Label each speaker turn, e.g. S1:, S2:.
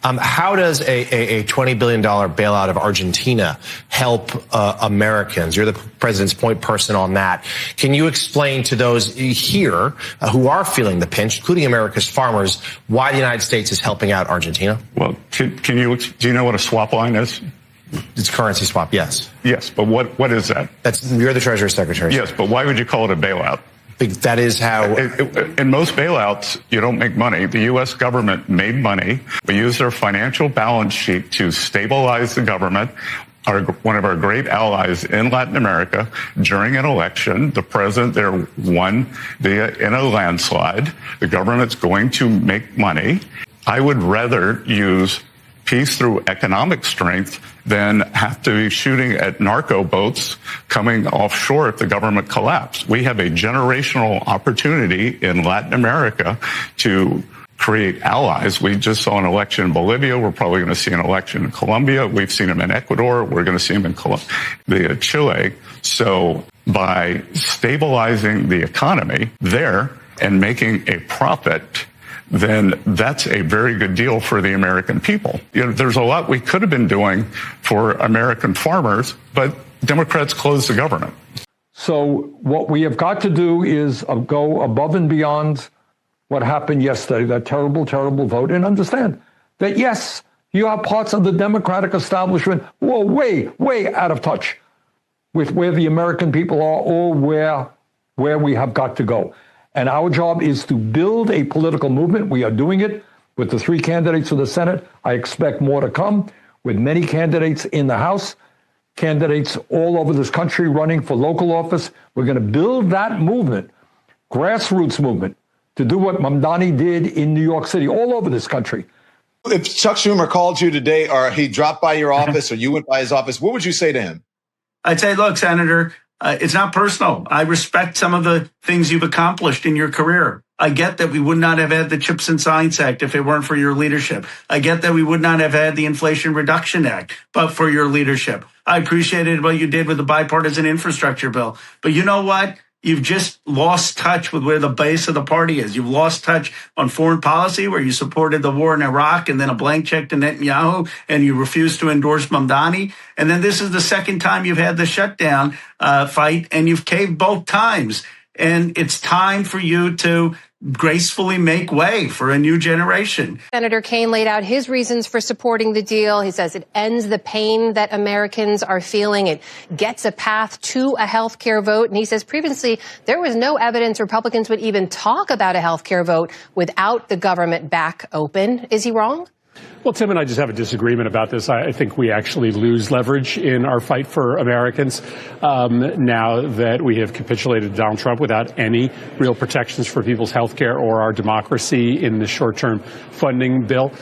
S1: How does a $20 billion bailout of Argentina help Americans? You're the president's point person on that. Can you explain to those here who are feeling the pinch, including America's farmers, why the United States is helping out Argentina?
S2: Well, do you know what a swap line is?
S1: It's currency swap, yes.
S2: Yes, but what is that?
S1: You're the Treasury Secretary.
S2: Yes, but why would you call it a bailout?
S1: That is how...
S2: In most bailouts, you don't make money. The U.S. government made money. We use their financial balance sheet to stabilize the government. One of our great allies in Latin America, during an election, the president there won in a landslide. The government's going to make money. I would rather use peace through economic strength than have to be shooting at narco boats coming offshore if the government collapsed. We have a generational opportunity in Latin America to create allies. We just saw an election in Bolivia. We're probably going to see an election in Colombia. We've seen them in Ecuador. We're going to see them in Chile. So by stabilizing the economy there and making a profit, then that's a very good deal for the American people. There's a lot we could have been doing for American farmers, but Democrats closed the government.
S3: So what we have got to do is go above and beyond what happened yesterday, that terrible, terrible vote, and understand that, yes, you have parts of the Democratic establishment who are way, way out of touch with where the American people are or where we have got to go. And our job is to build a political movement. We are doing it with the 3 candidates for the Senate. I expect more to come with many candidates in the House, candidates all over this country running for local office. We're going to build that movement, grassroots movement, to do what Mamdani did in New York City, all over this country.
S4: If Chuck Schumer called you today or he dropped by your office or you went by his office, what would you say to him?
S5: I'd say, look, Senator, it's not personal. I respect some of the things you've accomplished in your career. I get that we would not have had the Chips and Science Act if it weren't for your leadership. I get that we would not have had the Inflation Reduction Act, but for your leadership. I appreciated what you did with the bipartisan infrastructure bill. But you know what? You've just lost touch with where the base of the party is. You've lost touch on foreign policy, where you supported the war in Iraq and then a blank check to Netanyahu, and you refused to endorse Mamdani. And then this is the second time you've had the shutdown fight, and you've caved both times. And it's time for you to gracefully make way for a new generation.
S6: Senator Kaine laid out his reasons for supporting the deal. He says it ends the pain that Americans are feeling. It gets a path to a health care vote. And he says previously there was no evidence Republicans would even talk about a health care vote without the government back open. Is he wrong?
S7: Well, Tim and I just have a disagreement about this. I think we actually lose leverage in our fight for Americans now that we have capitulated to Donald Trump without any real protections for people's health care or our democracy in the short-term funding bill.